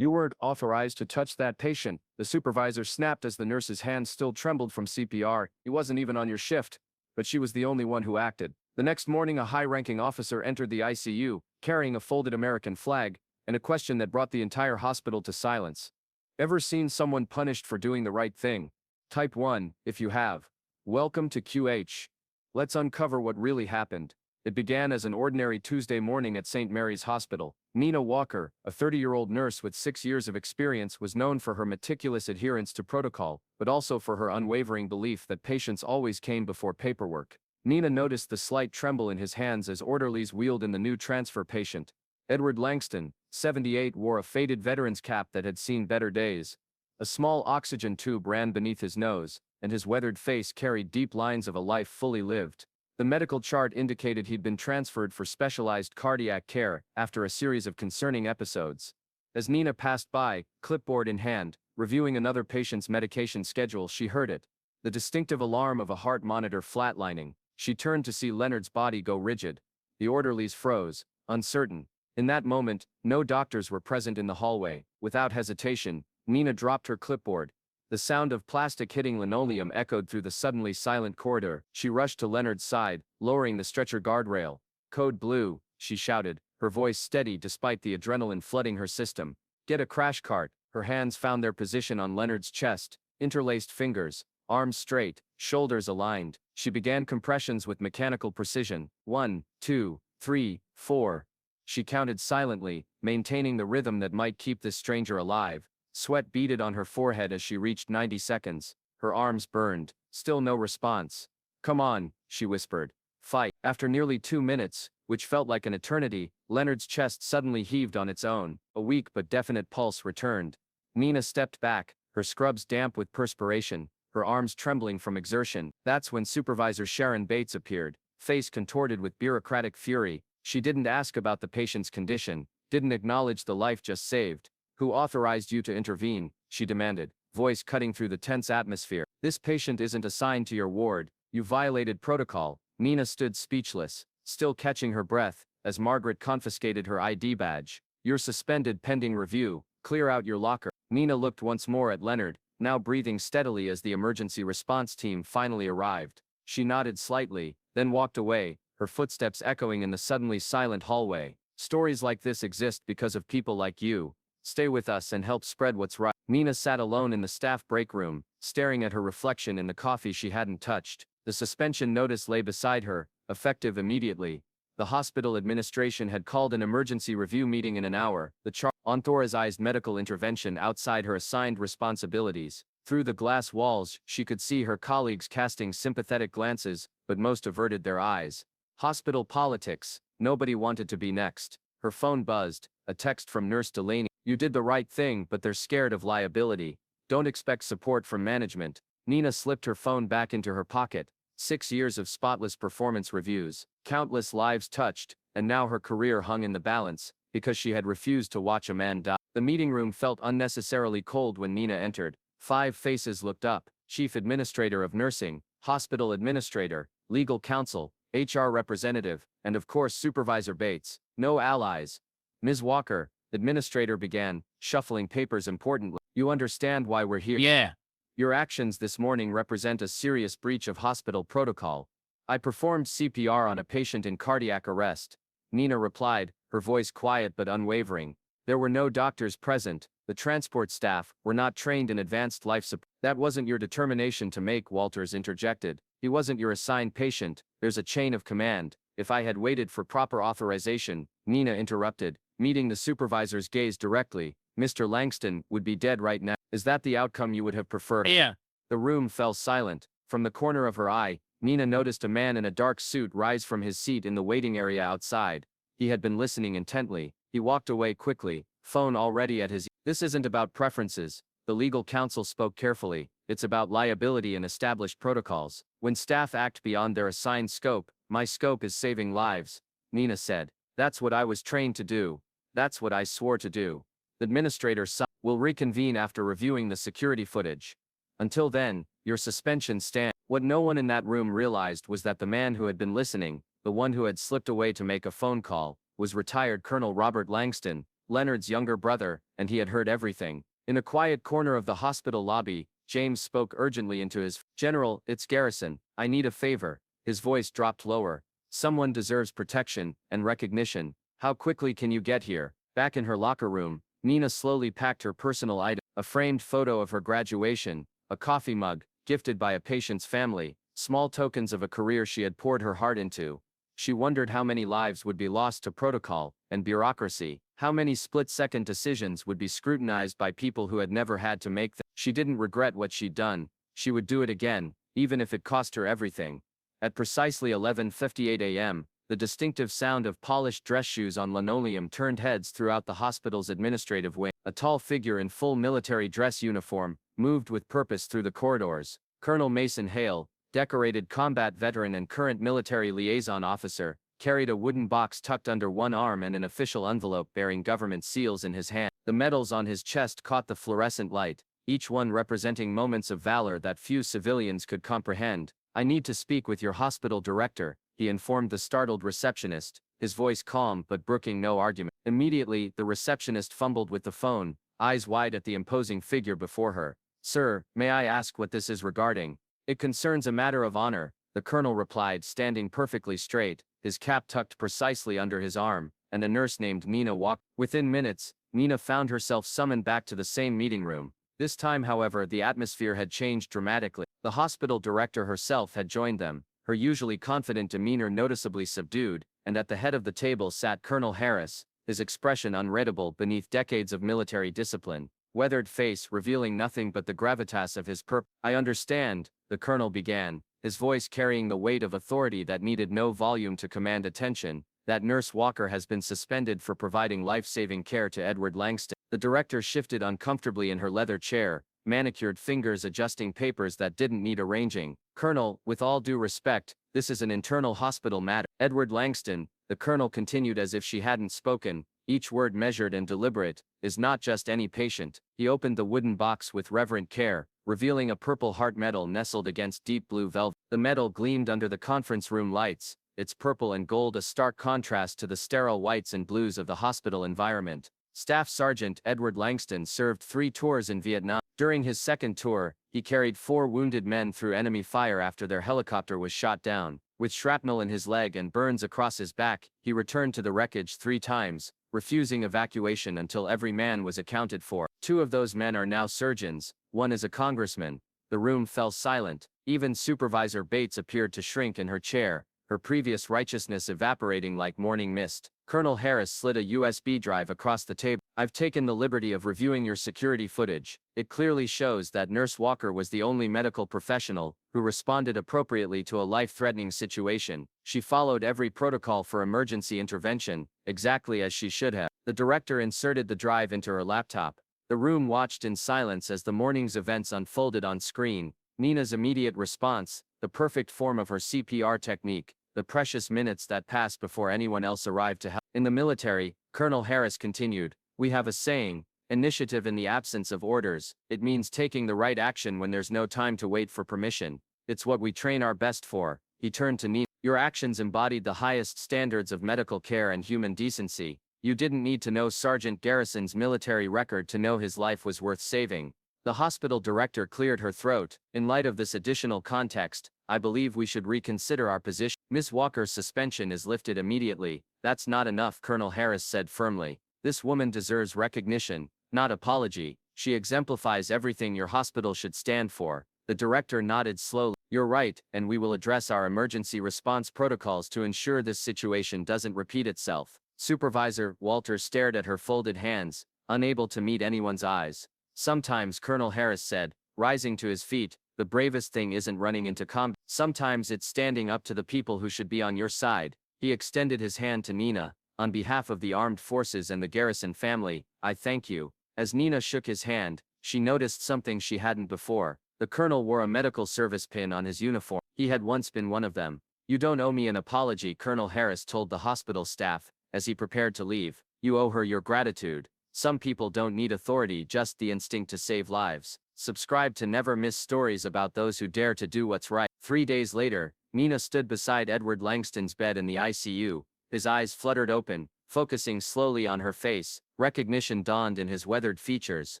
You weren't authorized to touch that patient, the supervisor snapped as the nurse's hand still trembled from CPR. He wasn't even on your shift. But she was the only one who acted. The next morning, a high-ranking officer entered the ICU, carrying a folded American flag, and a question that brought the entire hospital to silence. Ever seen someone punished for doing the right thing? Type 1, if you have. Welcome to QH. Let's uncover what really happened. It began as an ordinary Tuesday morning at St. Mary's Hospital. Nina Walker, a 30-year-old nurse with 6 years of experience, was known for her meticulous adherence to protocol, but also for her unwavering belief that patients always came before paperwork. Nina noticed the slight tremble in his hands as orderlies wheeled in the new transfer patient. Edward Langston, 78, wore a faded veteran's cap that had seen better days. A small oxygen tube ran beneath his nose, and his weathered face carried deep lines of a life fully lived. The medical chart indicated he'd been transferred for specialized cardiac care after a series of concerning episodes. As Nina passed by, clipboard in hand, reviewing another patient's medication schedule, she heard it. The distinctive alarm of a heart monitor flatlining. She turned to see Leonard's body go rigid. The orderlies froze, uncertain. In that moment, no doctors were present in the hallway. Without hesitation, Nina dropped her clipboard. The sound of plastic hitting linoleum echoed through the suddenly silent corridor. She rushed to Leonard's side, lowering the stretcher guardrail. "Code Blue," she shouted, her voice steady despite the adrenaline flooding her system. "Get a crash cart." Her hands found their position on Leonard's chest, interlaced fingers, arms straight, shoulders aligned. She began compressions with mechanical precision. 1, 2, 3, 4. She counted silently, maintaining the rhythm that might keep this stranger alive. Sweat beaded on her forehead as she reached 90 seconds. Her arms burned. Still no response. "Come on," she whispered. "Fight." After nearly 2 minutes, which felt like an eternity, Leonard's chest suddenly heaved on its own. A weak but definite pulse returned. Nina stepped back, her scrubs damp with perspiration, her arms trembling from exertion. That's when Supervisor Sharon Bates appeared, face contorted with bureaucratic fury. She didn't ask about the patient's condition, didn't acknowledge the life just saved. "Who authorized you to intervene?" she demanded, voice cutting through the tense atmosphere. "This patient isn't assigned to your ward. You violated protocol." Nina stood speechless, still catching her breath, as Margaret confiscated her ID badge. "You're suspended pending review. Clear out your locker." Nina looked once more at Leonard, now breathing steadily as the emergency response team finally arrived. She nodded slightly, then walked away, her footsteps echoing in the suddenly silent hallway. "Stories like this exist because of people like you. Stay with us and help spread what's right." Nina sat alone in the staff break room, staring at her reflection in the coffee she hadn't touched. The suspension notice lay beside her, effective immediately. The hospital administration had called an emergency review meeting in an hour. The unauthorized medical intervention outside her assigned responsibilities. Through the glass walls, she could see her colleagues casting sympathetic glances, but most averted their eyes. Hospital politics. Nobody wanted to be next. Her phone buzzed, a text from Nurse Delaney. "You did the right thing, but they're scared of liability. Don't expect support from management." Nina slipped her phone back into her pocket. 6 years of spotless performance reviews, countless lives touched, and now her career hung in the balance, because she had refused to watch a man die. The meeting room felt unnecessarily cold when Nina entered. 5 faces looked up: Chief Administrator of Nursing, Hospital Administrator, Legal Counsel, HR Representative, and of course Supervisor Bates. No allies. "Ms. Walker," Administrator began, shuffling papers importantly. "You understand why we're here?" Yeah. "Your actions this morning represent a serious breach of hospital protocol." "I performed CPR on a patient in cardiac arrest," Nina replied, her voice quiet but unwavering. "There were no doctors present. The transport staff were not trained in advanced life support." "That wasn't your determination to make," Walters interjected. "He wasn't your assigned patient. There's a chain of command." "If I had waited for proper authorization," Nina interrupted, meeting the supervisor's gaze directly, "Mr. Langston would be dead right now." "Is that the outcome you would have preferred?" Yeah. The room fell silent. From the corner of her eye, Nina noticed a man in a dark suit rise from his seat in the waiting area outside. He had been listening intently. He walked away quickly, phone already at his ear. "This isn't about preferences," the legal counsel spoke carefully. "It's about liability and established protocols. When staff act beyond their assigned scope, my scope is saving lives," Nina said. "That's what I was trained to do. That's what I swore to do." The administrator sighed. "We'll reconvene after reviewing the security footage. Until then, your suspension stands." What no one in that room realized was that the man who had been listening, the one who had slipped away to make a phone call, was retired Colonel Robert Langston, Leonard's younger brother, and he had heard everything. In a quiet corner of the hospital lobby, James spoke urgently into his General, it's Garrison. I need a favor. His voice dropped lower. Someone deserves protection and recognition. How quickly can you get here? Back in her locker room, Nina slowly packed her personal items, a framed photo of her graduation, a coffee mug, gifted by a patient's family, small tokens of a career she had poured her heart into. She wondered how many lives would be lost to protocol and bureaucracy, how many split-second decisions would be scrutinized by people who had never had to make them. She didn't regret what she'd done. She would do it again, even if it cost her everything. At precisely 11:58 a.m., the distinctive sound of polished dress shoes on linoleum turned heads throughout the hospital's administrative wing. A tall figure in full military dress uniform moved with purpose through the corridors. Colonel Mason Hale, decorated combat veteran and current military liaison officer, carried a wooden box tucked under one arm and an official envelope bearing government seals in his hand. The medals on his chest caught the fluorescent light, each one representing moments of valor that few civilians could comprehend. I need to speak with your hospital director, he informed the startled receptionist, his voice calm but brooking no argument. Immediately, the receptionist fumbled with the phone, eyes wide at the imposing figure before her. Sir, may I ask what this is regarding? It concerns a matter of honor, the colonel replied, standing perfectly straight, his cap tucked precisely under his arm, and a nurse named Nina walked. Within minutes, Nina found herself summoned back to the same meeting room. This time, however, the atmosphere had changed dramatically. The hospital director herself had joined them, her usually confident demeanor noticeably subdued, and at the head of the table sat Colonel Harris, his expression unreadable beneath decades of military discipline, weathered face revealing nothing but the gravitas of his purpose. I understand, the colonel began, his voice carrying the weight of authority that needed no volume to command attention, that Nurse Walker has been suspended for providing life-saving care to Edward Langston. The director shifted uncomfortably in her leather chair, manicured fingers adjusting papers that didn't need arranging. Colonel, with all due respect, this is an internal hospital matter. Edward Langston, the colonel continued as if she hadn't spoken, each word measured and deliberate, is not just any patient. He opened the wooden box with reverent care, revealing a purple heart medal nestled against deep blue velvet. The medal gleamed under the conference room lights, its purple and gold a stark contrast to the sterile whites and blues of the hospital environment. Staff Sergeant Edward Langston served 3 tours in Vietnam. During his second tour, he carried 4 wounded men through enemy fire after their helicopter was shot down. With shrapnel in his leg and burns across his back, he returned to the wreckage 3 times, refusing evacuation until every man was accounted for. 2 of those men are now surgeons, one is a congressman. The room fell silent. Even Supervisor Bates appeared to shrink in her chair, her previous righteousness evaporating like morning mist. Colonel Harris slid a USB drive across the table. I've taken the liberty of reviewing your security footage. It clearly shows that Nurse Walker was the only medical professional who responded appropriately to a life-threatening situation. She followed every protocol for emergency intervention, exactly as she should have. The director inserted the drive into her laptop. The room watched in silence as the morning's events unfolded on screen. Nina's immediate response, the perfect form of her CPR technique, the precious minutes that passed before anyone else arrived to help. In the military, Colonel Harris continued, we have a saying, initiative in the absence of orders. It means taking the right action when there's no time to wait for permission. It's what we train our best for. He turned to Nina. Your actions embodied the highest standards of medical care and human decency. You didn't need to know Sergeant Garrison's military record to know his life was worth saving. The hospital director cleared her throat. In light of this additional context, I believe we should reconsider our position. Miss Walker's suspension is lifted immediately. That's not enough, Colonel Harris said firmly. This woman deserves recognition, not apology. She exemplifies everything your hospital should stand for. The director nodded slowly. You're right, and we will address our emergency response protocols to ensure this situation doesn't repeat itself. Supervisor Walter stared at her folded hands, unable to meet anyone's eyes. Sometimes, Colonel Harris said, rising to his feet, the bravest thing isn't running into combat. Sometimes it's standing up to the people who should be on your side. He extended his hand to Nina. On behalf of the armed forces and the Garrison family, I thank you. As Nina shook his hand, she noticed something she hadn't before. The colonel wore a medical service pin on his uniform. He had once been one of them. You don't owe me an apology, Colonel Harris told the hospital staff, as he prepared to leave. You owe her your gratitude. Some people don't need authority, just the instinct to save lives. Subscribe to never miss stories about those who dare to do what's right. 3 days later, Nina stood beside Edward Langston's bed in the ICU. His eyes fluttered open, Focusing slowly on her face, recognition dawned in his weathered features.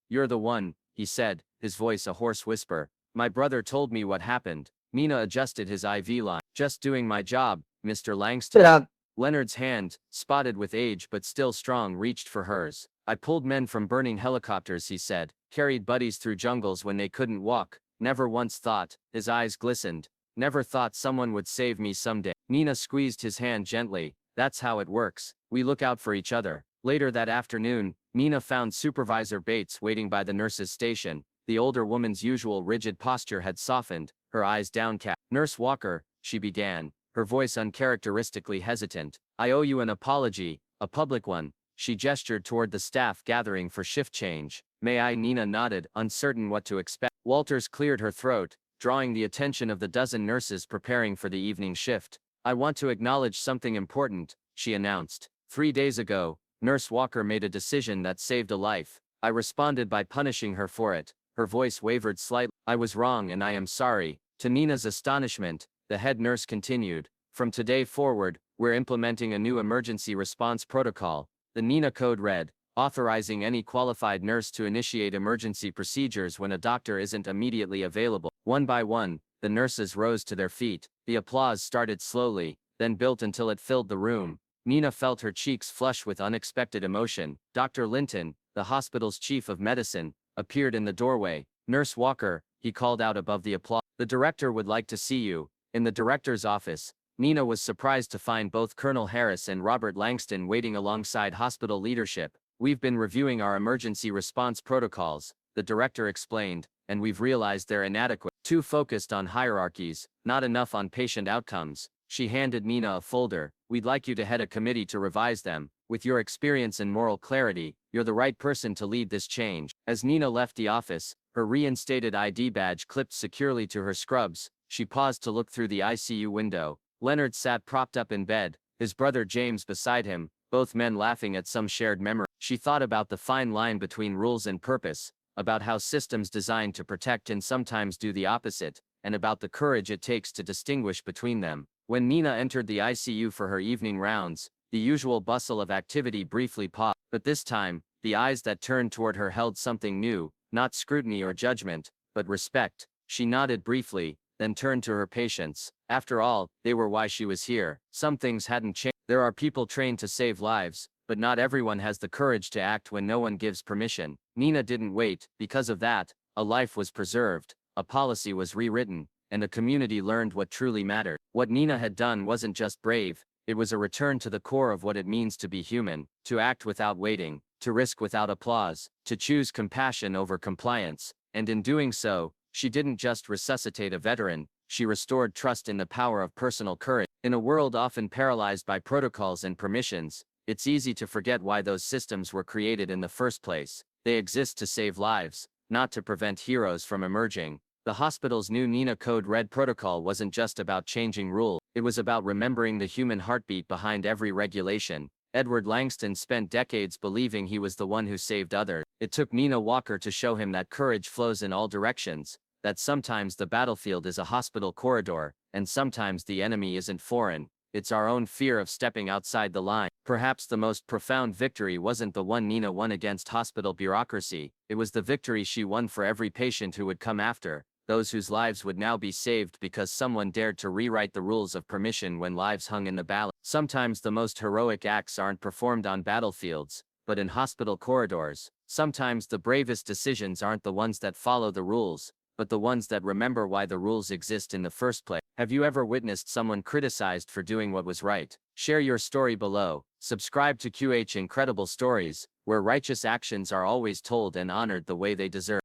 "You're the one," he said, his voice a hoarse whisper. "My brother told me what happened." Nina adjusted his IV line. "Just doing my job, Mr. Langston." Sit down. Leonard's hand, spotted with age but still strong, reached for hers. "I pulled men from burning helicopters," he said, "carried buddies through jungles when they couldn't walk. Never once thought," his eyes glistened, "never thought someone would save me someday." Nina squeezed his hand gently. "That's how it works. We look out for each other." Later that afternoon, Nina found Supervisor Bates waiting by the nurse's station. The older woman's usual rigid posture had softened, her eyes downcast. "Nurse Walker," she began, her voice uncharacteristically hesitant, "I owe you an apology, a public one." She gestured toward the staff gathering for shift change. "May I?" Nina nodded, uncertain what to expect. Walters cleared her throat, drawing the attention of the dozen nurses preparing for the evening shift. "I want to acknowledge something important," she announced. 3 days ago, Nurse Walker made a decision that saved a life. I responded by punishing her for it." Her voice wavered slightly. "I was wrong and I am sorry." To Nina's astonishment, the head nurse continued, "From today forward, we're implementing a new emergency response protocol." The Nina code read, "Authorizing any qualified nurse to initiate emergency procedures when a doctor isn't immediately available." One by one, the nurses rose to their feet. The applause started slowly, then built until it filled the room. Nina felt her cheeks flush with unexpected emotion. Dr. Linton, the hospital's chief of medicine, appeared in the doorway. "Nurse Walker," he called out above the applause, "the director would like to see you." In the director's office, Nina was surprised to find both Colonel Harris and Robert Langston waiting alongside hospital leadership. "We've been reviewing our emergency response protocols," the director explained, "and we've realized they're inadequate. Too focused on hierarchies, not enough on patient outcomes." She handed Nina a folder. "We'd like you to head a committee to revise them. With your experience and moral clarity, you're the right person to lead this change." As Nina left the office, her reinstated ID badge clipped securely to her scrubs, she paused to look through the ICU window. Leonard sat propped up in bed, his brother James beside him, both men laughing at some shared memory. She thought about the fine line between rules and purpose, about how systems designed to protect and sometimes do the opposite, and about the courage it takes to distinguish between them. When Nina entered the ICU for her evening rounds, the usual bustle of activity briefly paused, but this time, the eyes that turned toward her held something new, not scrutiny or judgment, but respect. She nodded briefly, then turned to her patients. After all, they were why she was here. Some things hadn't changed. There are people trained to save lives, but not everyone has the courage to act when no one gives permission. Nina didn't wait. Because of that, a life was preserved, a policy was rewritten, and a community learned what truly mattered. What Nina had done wasn't just brave, it was a return to the core of what it means to be human, to act without waiting, to risk without applause, to choose compassion over compliance. And in doing so, she didn't just resuscitate a veteran, she restored trust in the power of personal courage. In a world often paralyzed by protocols and permissions, it's easy to forget why those systems were created in the first place. They exist to save lives, not to prevent heroes from emerging. The hospital's new Nina Code Red protocol wasn't just about changing rules, it was about remembering the human heartbeat behind every regulation. Edward Langston spent decades believing he was the one who saved others. It took Nina Walker to show him that courage flows in all directions, that sometimes the battlefield is a hospital corridor, and sometimes the enemy isn't foreign, it's our own fear of stepping outside the line. Perhaps the most profound victory wasn't the one Nina won against hospital bureaucracy, it was the victory she won for every patient who would come after, those whose lives would now be saved because someone dared to rewrite the rules of permission when lives hung in the balance. Sometimes the most heroic acts aren't performed on battlefields, but in hospital corridors. Sometimes the bravest decisions aren't the ones that follow the rules, but the ones that remember why the rules exist in the first place. Have you ever witnessed someone criticized for doing what was right? Share your story below. Subscribe to QH Incredible Stories, where righteous actions are always told and honored the way they deserve.